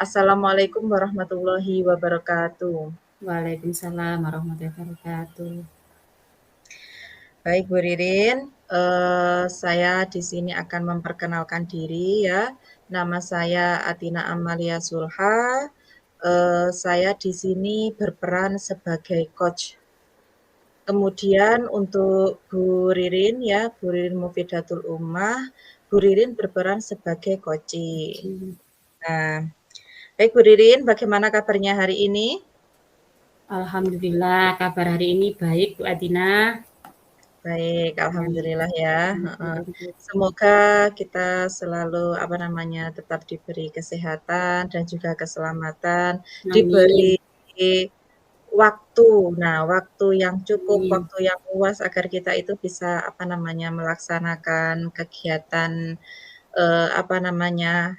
Assalamualaikum warahmatullahi wabarakatuh. Waalaikumsalam warahmatullahi wabarakatuh. Baik Bu Ririn, saya di sini akan memperkenalkan diri ya. Nama saya Atina Amalia Sulha. Saya di sini berperan sebagai coach. Kemudian untuk Bu Ririn ya, Bu Ririn Mufidatul Ummah, Bu Ririn berperan sebagai coaching. Nah, baik Bu Ririn, bagaimana kabarnya hari ini? Alhamdulillah kabar hari ini baik Bu Adina. Baik, alhamdulillah ya. Heeh. Ya, Semoga kita selalu tetap diberi kesehatan dan juga keselamatan, diberi amin. waktu. Nah, waktu yang cukup, Amin. waktu yang luas agar kita itu bisa melaksanakan kegiatan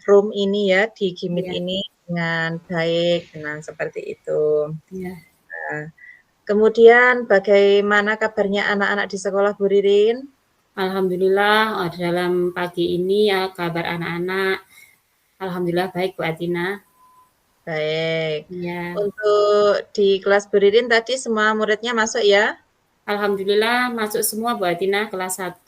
room ini ya di Gimit Ya, ini dengan baik. Nah, seperti itu. ya. Nah, kemudian bagaimana kabarnya anak-anak di sekolah Bu Ririn? Alhamdulillah dalam pagi ini ya kabar anak-anak alhamdulillah baik Bu Adina. Baik. Ya, Untuk di kelas Bu Ririn tadi semua muridnya masuk ya? alhamdulillah masuk semua Bu Adina kelas 1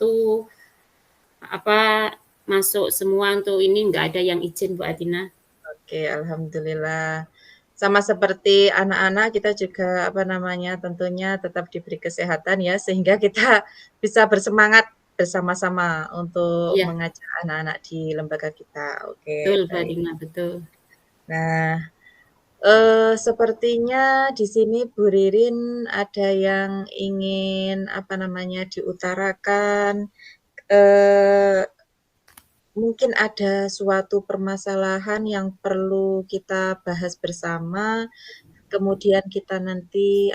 apa masuk semua untuk ini enggak ada yang izin Bu Adina. Oke, alhamdulillah. Sama seperti anak-anak kita juga tentunya tetap diberi kesehatan ya sehingga kita bisa bersemangat bersama-sama untuk Iya, mengajak anak-anak di lembaga kita. Oke, betul Bu baik. Adina, betul. Nah, sepertinya di sini Bu Ririn ada yang ingin diutarakan. Eee, Mungkin ada suatu permasalahan yang perlu kita bahas bersama, kemudian kita nanti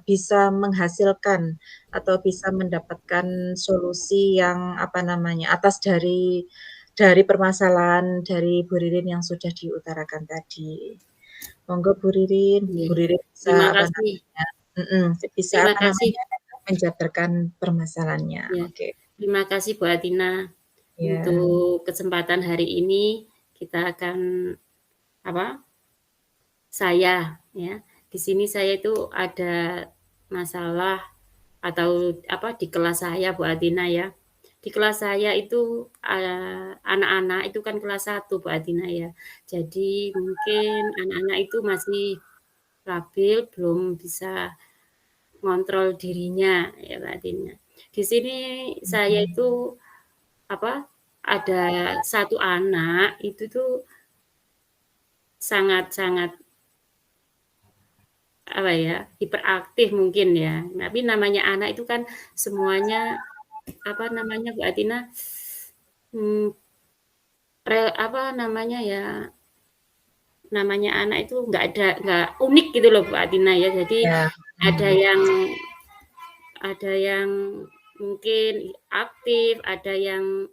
bisa menghasilkan atau bisa mendapatkan solusi yang atas dari permasalahan dari Bu Ririn yang sudah diutarakan tadi. Monggo Bu Ririn, Iya. Bu Ririn bisa Terima kasih. bisa Terima kasih. menjabarkan permasalahannya. Ya, Oke, terima kasih Bu Atina ya. untuk kesempatan hari ini. Kita akan apa? Saya ya. Di sini saya itu ada masalah atau apa di kelas saya Bu Atina ya. Di kelas saya itu anak-anak itu kan kelas 1 Bu Atina ya. Jadi mungkin anak-anak itu masih labil, belum bisa ngontrol dirinya ya Bu Atina. Di sini saya itu apa, ada satu anak itu tuh sangat-sangat, apa ya, hiperaktif mungkin ya. Tapi namanya anak itu kan semuanya, apa namanya, Bu Atina, mmm, apa namanya ya, namanya anak itu nggak unik gitu loh Bu Atina ya. Jadi Ya, ada mhm. yang ada yang mungkin aktif, ada yang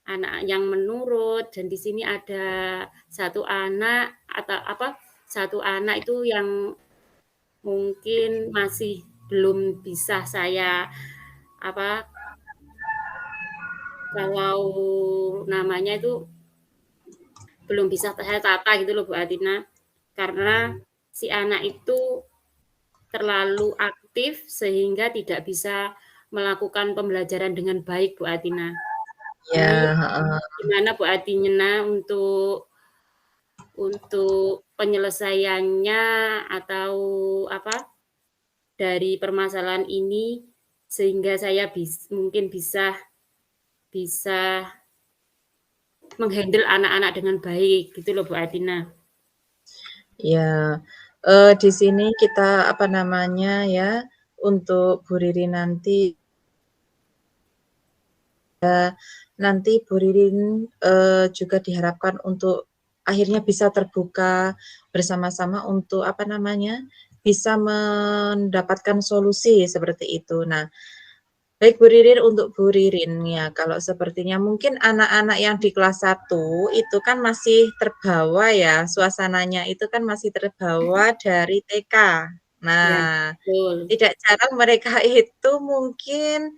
anak yang menurut, dan di sini ada satu anak atau apa, satu anak itu yang mungkin masih belum bisa saya apa, kalau namanya itu belum bisa saya tata gitu loh Bu Atina. Karena si anak itu terlalu aktif sehingga tidak bisa melakukan pembelajaran dengan baik Bu Atina. Ini Ya, heeh. gimana Bu Atina untuk penyelesaiannya atau apa, dari permasalahan ini sehingga saya mungkin bisa bisa menghandle anak-anak dengan baik gitu loh Bu Adina. Ya, di sini kita ya, untuk Bu Riri nanti Bu Ririn, juga diharapkan untuk akhirnya bisa terbuka bersama-sama untuk bisa mendapatkan solusi seperti itu. Nah, baik Bu Ririn, untuk Bu Ririn ya, kalau sepertinya mungkin anak-anak yang di kelas 1 itu kan masih terbawa ya, suasananya itu kan masih terbawa dari TK. Ya, Nah, betul. tidak jarang mereka itu mungkin,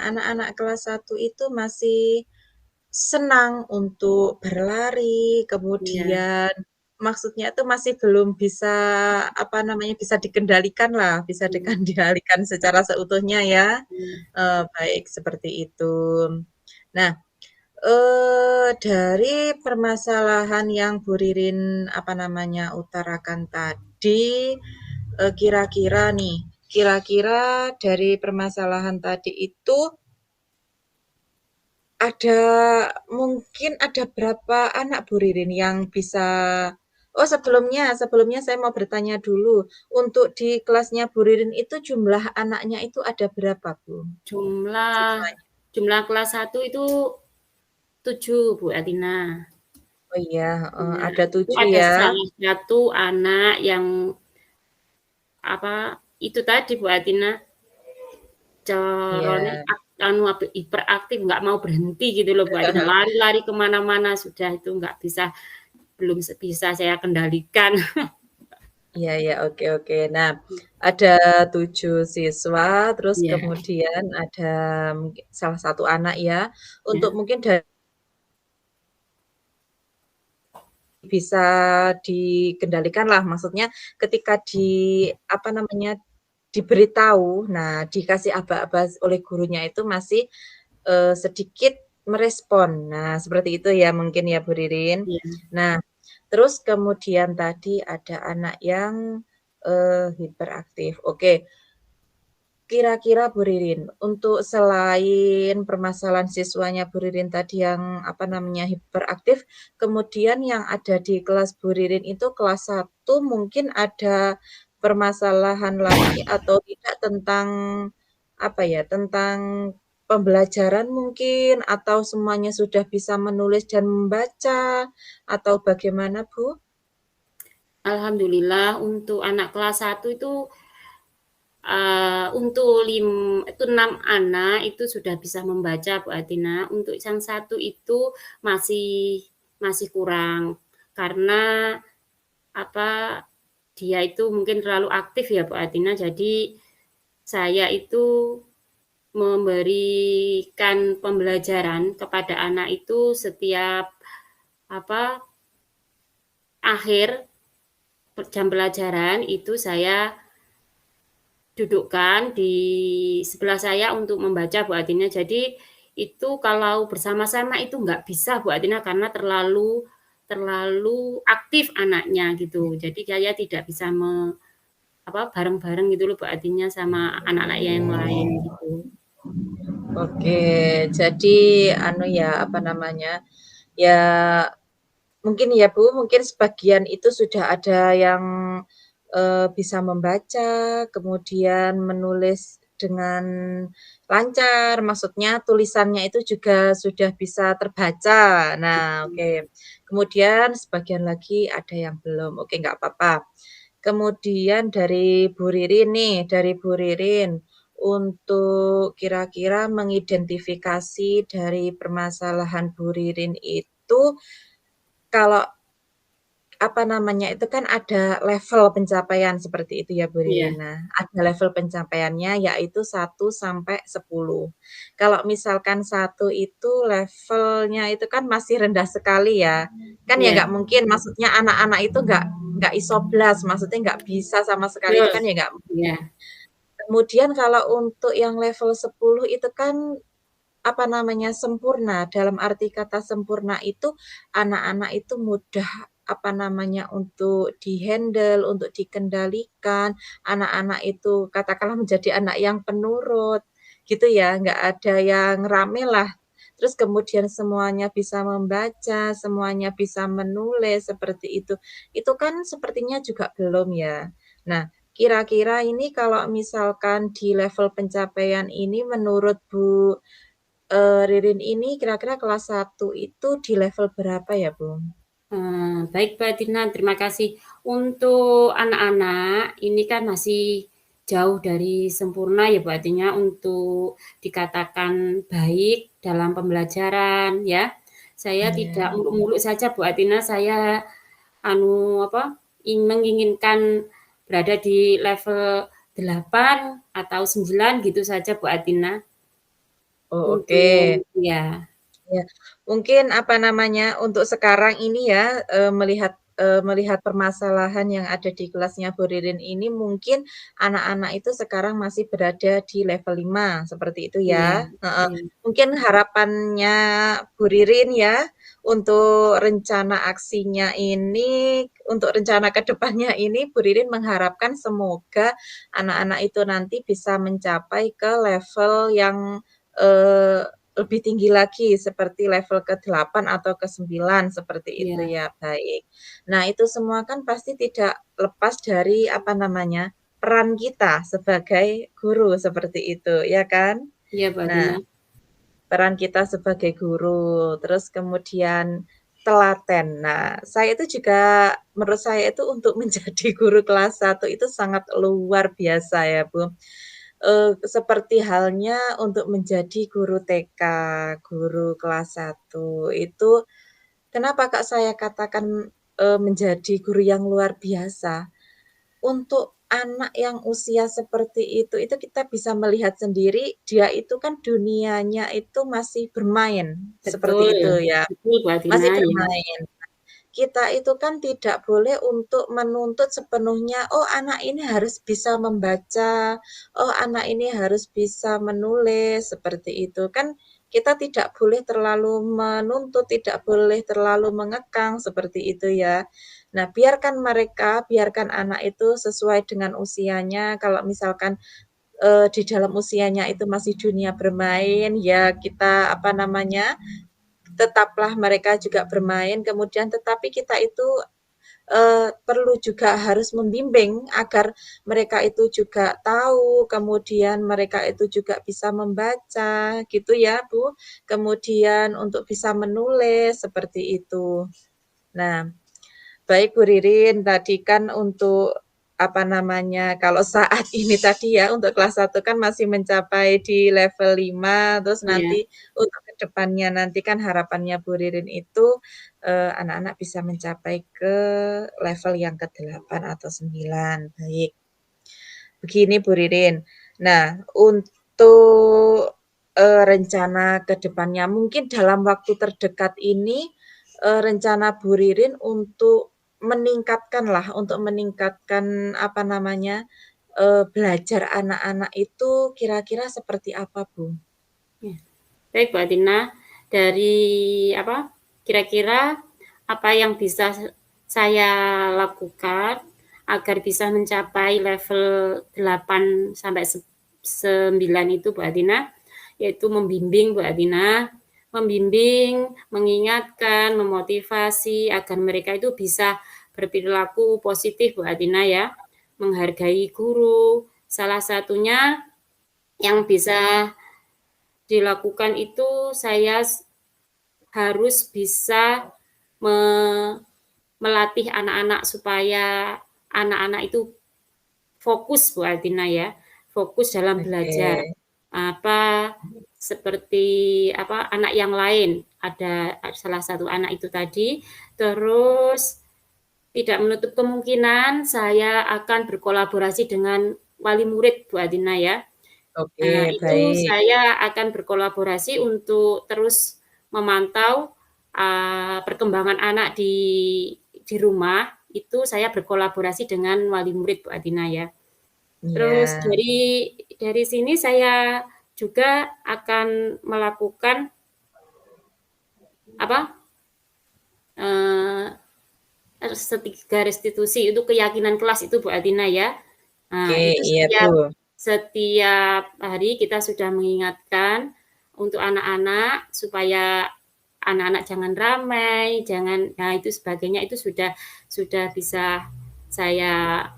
anak-anak kelas 1 itu masih senang untuk berlari, Iya, kemudian maksudnya itu masih belum bisa, apa namanya, bisa dikendalikan lah, bisa iya, dikendalikan secara seutuhnya ya, iya, baik seperti itu. Nah, dari permasalahan yang Bu Ririn, apa namanya, utarakan tadi, kira-kira nih, kira-kira dari permasalahan tadi itu ada mungkin ada berapa anak Bu Ririn yang bisa oh sebelumnya saya mau bertanya dulu, untuk di kelasnya Bu Ririn itu jumlah anaknya itu ada berapa, Bu, jumlah siswanya? jumlah kelas 1 itu 7, Bu Atina. Oh iya, heeh, Iya, ada itu 7 ada ya? salah satu anak yang, apa, itu tadi Bu Atina, caranya Iya. anu hiperaktif, nggak mau berhenti gitu loh Bu Atina, lari-lari ke mana-mana, sudah itu nggak bisa, belum bisa saya kendalikan. Iya iya, oke oke. Nah, ada 7 siswa, terus Iya, kemudian ada mungkin salah satu anak ya, untuk ya, mungkin dari bisa dikendalikan lah, maksudnya ketika apa namanya, diberitahu, nah dikasih aba-aba oleh gurunya itu masih, sedikit merespon. Nah, seperti itu ya mungkin ya, Bu Ririn. iya, Nah, terus kemudian tadi ada anak yang, hiperaktif. Oke, kira-kira Bu Ririn, untuk selain permasalahan siswanya Bu Ririn tadi yang, apa namanya, hiperaktif, kemudian yang ada di kelas Bu Ririn itu kelas 1 mungkin ada permasalahan lagi atau tidak tentang, apa ya, tentang pembelajaran mungkin, atau semuanya sudah bisa menulis dan membaca, atau bagaimana, Bu? alhamdulillah untuk anak kelas 1 itu, untuk itu 6 anak itu sudah bisa membaca Bu Atina, untuk yang satu itu masih masih kurang, karena, apa, dia itu mungkin terlalu aktif ya Bu Atina, jadi saya itu memberikan pembelajaran kepada anak itu setiap, apa, akhir jam pelajaran itu saya dudukkan di sebelah saya untuk membaca Bu Atina. Jadi itu kalau bersama-sama itu nggak bisa Bu Atina karena terlalu terlalu aktif anaknya gitu. Jadi saya tidak bisa apa, bareng-bareng gitu loh Bu Atina sama anak-anak yang lain gitu. Oke, jadi anu ya, apa namanya, ya mungkin ya Bu, mungkin sebagian itu sudah ada yang, bisa membaca, kemudian menulis dengan lancar, maksudnya tulisannya itu juga sudah bisa terbaca. Nah, oke. Kemudian sebagian lagi ada yang belum, oke nggak apa-apa. Kemudian dari Bu Ririn nih, dari Bu Ririn, untuk kira-kira mengidentifikasi dari permasalahan Bu Ririn itu, kalau apa namanya, itu kan ada level pencapaian seperti itu ya, Bu Iya, Ririn. Nah, ada level pencapaiannya yaitu 1 sampai 10. Kalau misalkan 1 itu levelnya itu kan masih rendah sekali ya. Kan ya iya, nggak mungkin, maksudnya anak-anak itu nggak isoblas, maksudnya nggak bisa sama sekali, itu betul. kan ya nggak. Iya, Kemudian kalau untuk yang level 10 itu kan, apa namanya, sempurna. Dalam arti kata sempurna itu, anak-anak itu mudah, apa namanya, untuk di-handle, untuk dikendalikan. Anak-anak itu katakanlah menjadi anak yang penurut, gitu ya, nggak ada yang rame lah. Terus kemudian semuanya bisa membaca, semuanya bisa menulis, seperti itu. Itu kan sepertinya juga belum ya. Nah, kira-kira ini kalau misalkan di level pencapaian ini menurut Bu Ririn ini kira-kira kelas 1 itu di level berapa ya, Bu? baik Mbak Tina, terima kasih. Untuk anak-anak ini kan masih jauh dari sempurna ya Bu artinya untuk dikatakan baik dalam pembelajaran ya. Saya tidak Iya. muluk-muluk saja Bu Atina, saya apa, menginginkan berada di level 8 atau 9 gitu saja Bu Atina. Oh, oke. Untuk ya. Ya, mungkin apa namanya, untuk sekarang ini ya, melihat permasalahan yang ada di kelasnya Bu Ririn ini mungkin anak-anak itu sekarang masih berada di level 5 seperti itu Iya, ya, heeh. iya, Mungkin harapannya Bu Ririn ya, untuk rencana aksinya ini, untuk rencana ke depannya ini Bu Ririn mengharapkan semoga anak-anak itu nanti bisa mencapai ke level yang, eee lebih tinggi lagi seperti level ke-8 atau ke-9 seperti itu iya, ya, baik. Nah, itu semua kan pasti tidak lepas dari apa namanya, peran kita sebagai guru seperti itu, ya kan? iya, Mbak Tina. Nah, peran kita sebagai guru, terus kemudian telaten. Nah, saya itu juga menurut saya itu untuk menjadi guru kelas 1 itu sangat luar biasa ya, Bu. Seperti halnya untuk menjadi guru TK, guru kelas 1 itu kenapa Kak saya katakan, menjadi guru yang luar biasa, untuk anak yang usia seperti itu kita bisa melihat sendiri dia itu kan dunianya itu masih bermain, Betul, seperti itu ya, betul, Mbak Tina, masih ya. bermain. Kita itu kan tidak boleh untuk menuntut sepenuhnya, "Oh, anak ini harus bisa membaca, oh, anak ini harus bisa menulis," seperti itu. Kan kita tidak boleh terlalu menuntut, tidak boleh terlalu mengekang, seperti itu ya. Nah, biarkan anak itu sesuai dengan usianya, kalau misalkan, di dalam usianya itu masih dunia bermain, ya kita, apa namanya, tetaplah mereka juga bermain, kemudian tetapi kita itu, perlu juga harus membimbing agar mereka itu juga tahu, kemudian mereka itu juga bisa membaca, gitu ya, Bu. Kemudian untuk bisa menulis, seperti itu. Nah, baik Bu Ririn, tadi kan untuk apa namanya, kalau saat ini tadi ya untuk kelas 1 kan masih mencapai di level 5, terus Iya, nanti untuk ke depannya nanti kan harapannya Bu Ririn itu, anak-anak bisa mencapai ke level yang ke-8 atau 9. Baik, begini Bu Ririn. Nah, untuk, rencana ke depannya mungkin dalam waktu terdekat ini, rencana Bu Ririn untuk meningkatkan apa namanya, belajar anak-anak itu kira-kira seperti apa, Bu? iya. Baik, Mbak Tina, dari apa, kira-kira apa yang bisa saya lakukan agar bisa mencapai level 8 sampai 9 itu, Mbak Tina, yaitu membimbing, Mbak Tina, membimbing, mengingatkan, memotivasi agar mereka itu bisa berperilaku positif, Mbak Tina ya, menghargai guru. Salah satunya yang bisa dilakukan itu saya harus bisa me melatih anak-anak supaya anak-anak itu fokus, Bu Altina ya, fokus dalam belajar. Oke, Apa seperti apa anak yang lain, ada salah satu anak itu tadi, terus tidak menutup kemungkinan saya akan berkolaborasi dengan wali murid, Bu Altina ya. oke, Itu baik. saya akan berkolaborasi untuk terus memantau, perkembangan anak di rumah, itu saya berkolaborasi dengan wali murid, Bu Adina ya. Terus Iya, dari sini saya juga akan melakukan apa, eee, restitusi itu keyakinan kelas itu, Bu Adina ya. Nah, oke, itu iya, Bu. setiap hari kita sudah mengingatkan untuk anak-anak supaya anak-anak jangan ramai, jangan nah itu sebagainya itu sudah bisa saya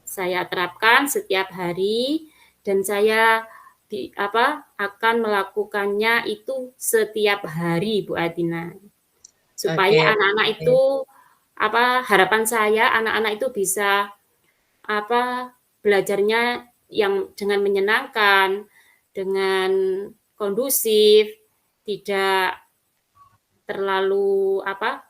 saya terapkan setiap hari dan saya akan melakukannya itu setiap hari Bu Adina. Supaya Oke, anak-anak itu baik. harapan saya anak-anak itu bisa belajarnya yang dengan menyenangkan, dengan kondusif, tidak terlalu apa,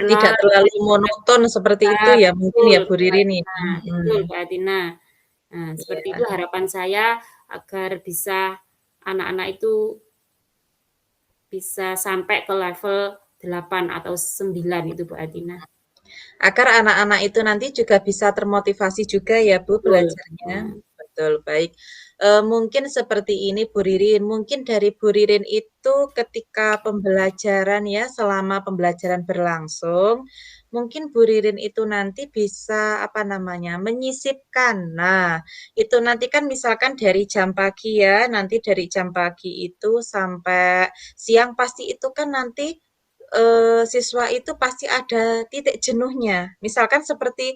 Tidak terlalu berlari-lari monoton seperti itu ya mungkin betul, ya Bu Mbak Ririn ya? Atina, betul, Mhm, Mbak Atina. Nah, seperti itu iya. harapan saya agar bisa, anak-anak itu bisa sampai ke level 8 atau 9 itu Bu Adina. Agar anak-anak itu nanti juga bisa termotivasi juga ya Bu Betul. belajarnya. Hmm. Betul, baik. Mungkin seperti ini Bu Ririn, mungkin dari Bu Ririn itu ketika pembelajaran ya, selama pembelajaran berlangsung, mungkin Bu Ririn itu nanti bisa apa namanya, menyisipkan. Nah, itu nanti kan misalkan dari jam pagi ya, nanti dari jam pagi itu sampai siang pasti itu kan nanti siswa itu pasti ada titik jenuhnya. Misalkan seperti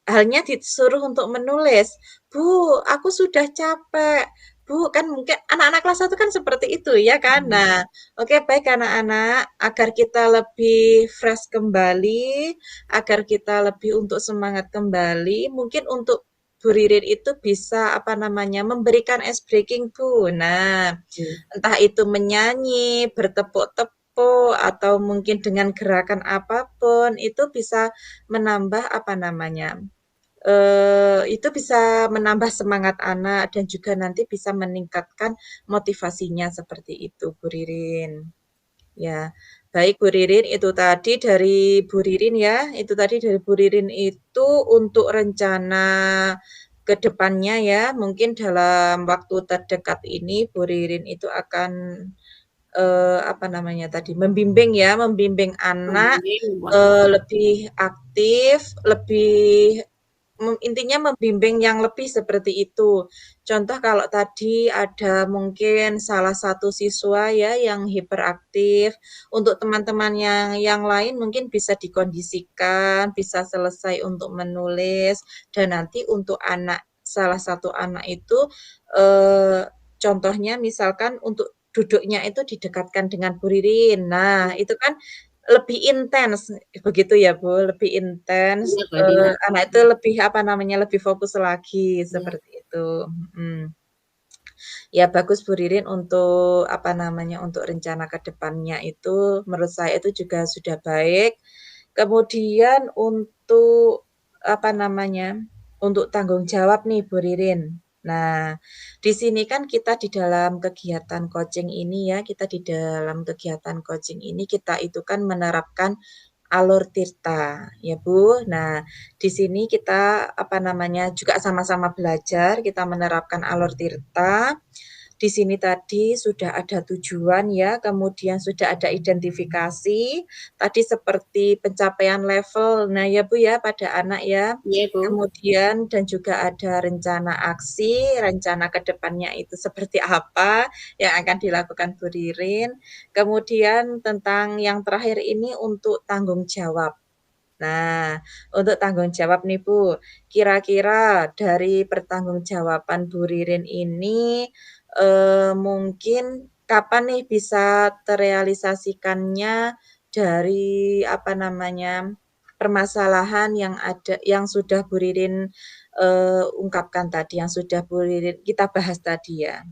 halnya disuruh untuk menulis, "Bu, aku sudah capek. Bu," kan mungkin anak-anak kelas 1 kan seperti itu ya kan. Nah, oke baik anak-anak, agar kita lebih fresh kembali, agar kita lebih untuk semangat kembali, mungkin untuk Bu Ririn itu bisa apa namanya memberikan ice breaking Bu. Nah, entah itu menyanyi, bertepuk-tepuk, atau mungkin dengan gerakan apapun, itu bisa menambah apa namanya, itu bisa menambah semangat anak dan juga nanti bisa meningkatkan motivasinya seperti itu, Bu Ririn. Ya, baik Bu Ririn, itu tadi dari Bu Ririn ya, itu tadi dari Bu Ririn itu untuk rencana ke depannya ya, mungkin dalam waktu terdekat ini Bu Ririn itu akan apa namanya tadi, membimbing ya, membimbing anak Membimbing. Wah, lebih aktif, lebih intinya membimbing yang lebih seperti itu. Contoh kalau tadi ada mungkin salah satu siswa ya yang hiperaktif, untuk teman-teman yang lain mungkin bisa dikondisikan, bisa selesai untuk menulis, dan nanti untuk salah satu anak itu eh, contohnya misalkan untuk duduknya itu didekatkan dengan Bu Ririn. Nah, itu kan lebih intens, begitu ya Bu, lebih intens, iya Bu Adina. anak itu lebih, apa namanya, lebih fokus lagi, Iya. seperti itu, mhm. Ya bagus Bu Ririn untuk, apa namanya, untuk rencana ke depannya itu menurut saya itu juga sudah baik. Kemudian untuk, apa namanya, untuk tanggung jawab nih Bu Ririn. Nah, di sini kan kita di dalam kegiatan coaching ini ya, kita di dalam kegiatan coaching ini kita itu kan menerapkan alur tirta, ya Bu. Nah, di sini kita, apa namanya, juga sama-sama belajar, kita menerapkan alur tirta. Di sini tadi sudah ada tujuan ya, kemudian sudah ada identifikasi, tadi seperti pencapaian level. Nah ya Bu ya, pada anak ya. Iya Bu. Kemudian dan juga ada rencana aksi, rencana ke depannya itu seperti apa yang akan dilakukan Bu Ririn. Kemudian tentang yang terakhir ini untuk tanggung jawab. Nah, untuk tanggung jawab nih Bu, kira-kira dari pertanggungjawaban Bu Ririn ini, mungkin kapan nih bisa terrealisasikannya dari, apa namanya, permasalahan yang ada yang sudah Bu Ririn, ungkapkan tadi, yang sudah Bu Ririn kita bahas tadi ya?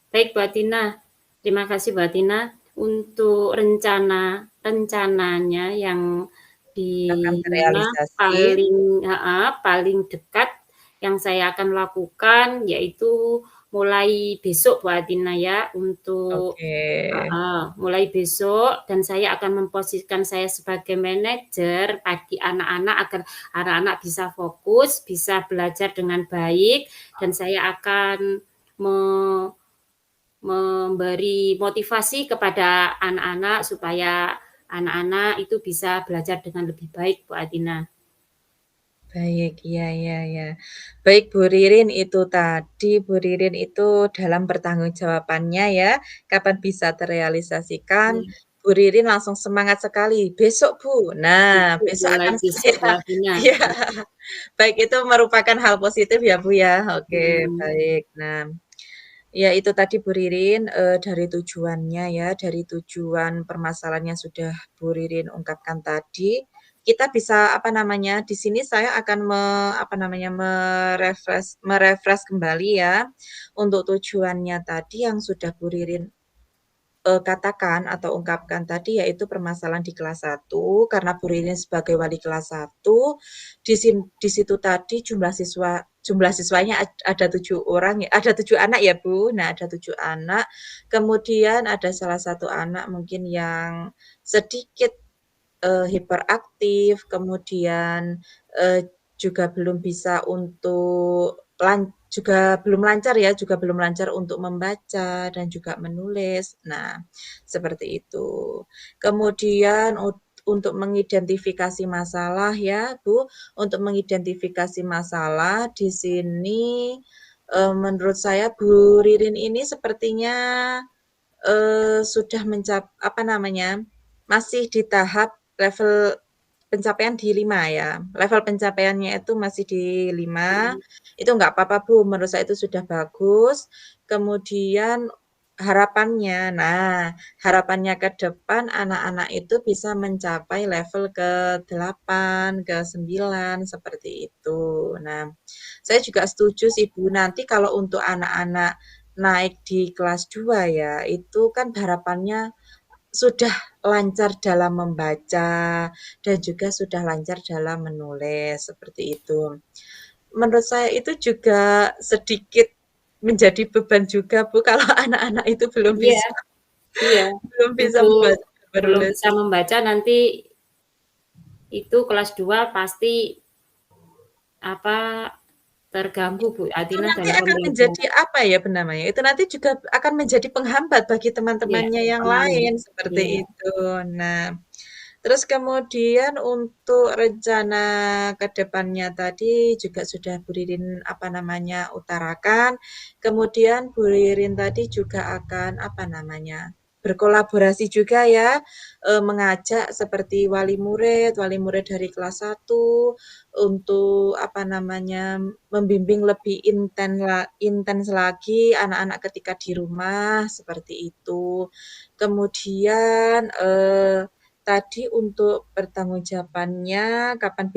Baik Bu Atina, terima kasih Bu Atina untuk rencananya yang di Akan mana terrealisasi, paling dekat yang saya akan lakukan yaitu mulai besok Bu Atina ya, untuk oke. mulai besok, dan saya akan memposisikan saya sebagai manajer bagi anak-anak agar anak-anak bisa fokus, bisa belajar dengan baik, dan saya akan me memberi motivasi kepada anak-anak supaya anak-anak itu bisa belajar dengan lebih baik, Bu Adina. Baik, iya iya iya. Baik Bu Ririn, itu tadi Bu Ririn itu dalam pertanggungjawabannya ya, kapan bisa terrealisasikan, Iya, Bu Ririn langsung semangat sekali, "Besok Bu." Nah, besok, besok mulai akan besok, Bu saya Adina. iya, baik itu merupakan hal positif ya Bu ya, oke Mhm. baik. Nah, ya itu tadi Bu Ririn, dari tujuannya ya, dari tujuan permasalahan yang sudah Bu Ririn ungkapkan tadi, kita bisa apa namanya, di sini saya akan apa namanya, kembali ya, untuk tujuannya tadi yang sudah Bu Ririn katakan atau ungkapkan tadi yaitu permasalahan di kelas 1 karena Bu Ririn sebagai wali kelas 1 di situ tadi jumlah siswa jumlah siswanya ada 7 orang, ada 7 anak ya Bu. Nah ada 7 anak, kemudian ada salah satu anak mungkin yang sedikit hiperaktif, kemudian juga belum bisa untuk juga belum lancar ya, juga belum lancar untuk membaca dan juga menulis. Nah, seperti itu. Kemudian untuk mengidentifikasi masalah ya, Bu, untuk mengidentifikasi masalah di sini menurut saya Bu Ririn ini sepertinya sudah apa namanya, masih di tahap level pencapaian di 5 ya. Level pencapaiannya itu masih di 5, itu nggak apa-apa Bu, menurut saya itu sudah bagus. Kemudian harapannya, nah harapannya ke depan anak-anak itu bisa mencapai level ke 8, ke 9, seperti itu. Nah, saya juga setuju sih Bu, nanti kalau untuk anak-anak naik di kelas 2 ya, itu kan harapannya sudah lancar dalam membaca dan juga sudah lancar dalam menulis, seperti itu. Menurut saya itu juga sedikit menjadi beban juga Bu, kalau anak-anak itu Iya, iya. belum bisa Untuk membaca belum menulis. bisa membaca nanti itu kelas 2 pasti apa terganggu Bu Itu Atina nanti dalam akan menjadi pembelajaran. apa ya namanya, itu nanti juga akan menjadi penghambat bagi Iya, teman-temannya yang penghambat. lain, seperti Iya, itu. Nah, terus kemudian untuk rencana ke depannya tadi juga sudah Bu Ririn apa namanya utarakan. Kemudian Bu Ririn tadi juga akan apa namanya berkolaborasi juga ya, mengajak seperti wali murid dari kelas 1 untuk apa namanya membimbing lebih intens lagi anak-anak ketika di rumah seperti itu. Kemudian tadi untuk pertanggungjawabannya kapan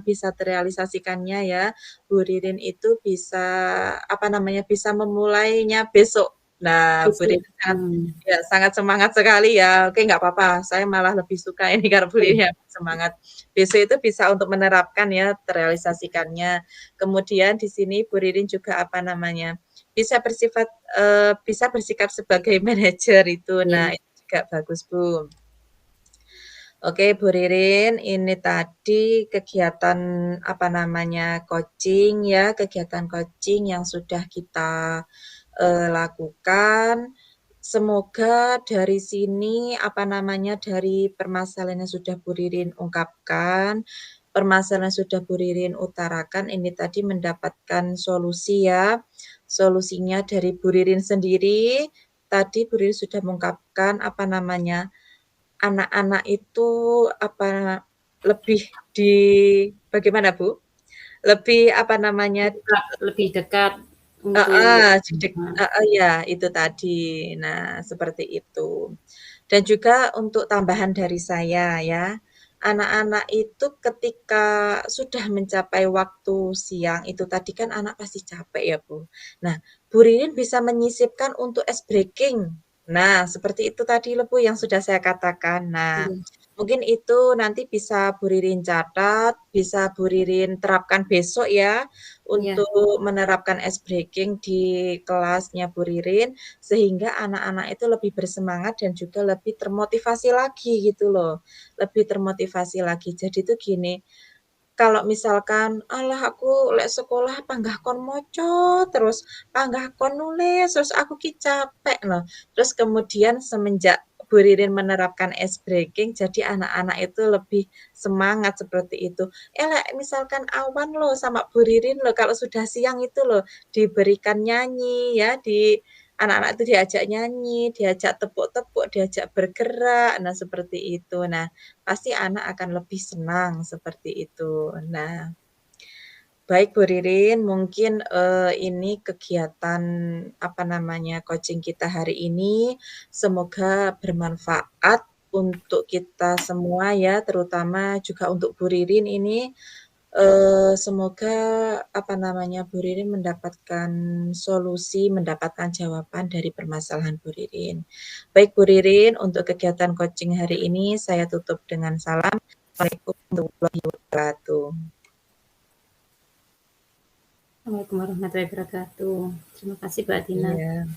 bisa terrealisasikannya ya, Bu Ririn itu bisa apa namanya, bisa memulainya besok. Nah, Bu besok. Ririn sangat semangat sekali ya. Oke, nggak apa-apa, saya malah lebih suka ini karena Bu Iya, Ririn semangat. Besok itu bisa untuk menerapkan ya, terrealisasikannya. Kemudian di sini Bu Ririn juga apa namanya, bisa bersikap sebagai manajer itu. Nah, iya, itu juga bagus, Bu. Oke, Bu Ririn, ini tadi kegiatan apa namanya coaching ya, kegiatan coaching yang sudah kita lakukan. Semoga dari sini apa namanya dari permasalahan yang sudah Bu Ririn ungkapkan, permasalahan yang sudah Bu Ririn utarakan ini tadi mendapatkan solusi ya. Solusinya dari Bu Ririn sendiri. Tadi Bu Ririn sudah mengungkapkan apa namanya anak-anak itu apa, lebih di bagaimana, Bu? Lebih apa namanya lebih dekat untuk heeh, ya itu tadi. Nah, seperti itu. Dan juga untuk tambahan dari saya ya, anak-anak itu ketika sudah mencapai waktu siang itu tadi kan anak pasti capek ya, Bu. Nah, Bu Ririn bisa menyisipkan untuk ice breaking. Nah, seperti itu tadi loh, Bu, yang sudah saya katakan. Nah, iya, mungkin itu nanti bisa Bu Ririn catat, bisa Bu Ririn terapkan besok ya, iya, untuk menerapkan ice breaking di kelasnya Bu Ririn, sehingga anak-anak itu lebih bersemangat dan juga lebih termotivasi lagi gitu loh, lebih termotivasi lagi. Jadi tuh gini, kalau misalkan, "Alah aku lek sekolah panggah kon moco terus, panggah kon nulis, terus aku ki capek loh." Terus kemudian semenjak Bu Ririn menerapkan ice breaking, jadi anak-anak itu lebih semangat seperti itu. Lek misalkan awan loh sama Bu Ririn loh kalau sudah siang itu loh diberikan nyanyi ya, anak-anak itu diajak nyanyi, diajak tepuk-tepuk, diajak bergerak, nah seperti itu. Nah, pasti anak akan lebih senang seperti itu. Nah, baik Bu Ririn, mungkin ini kegiatan apa namanya coaching kita hari ini semoga bermanfaat untuk kita semua ya, terutama juga untuk Bu Ririn ini. Semoga apa namanya Bu Ririn mendapatkan solusi, mendapatkan jawaban dari permasalahan Bu Ririn. Baik Bu Ririn, untuk kegiatan coaching hari ini saya tutup dengan salam. Assalamualaikum warahmatullahi wabarakatuh. Assalamualaikum warahmatullahi wabarakatuh. Terima kasih Mbak Tina. Iya.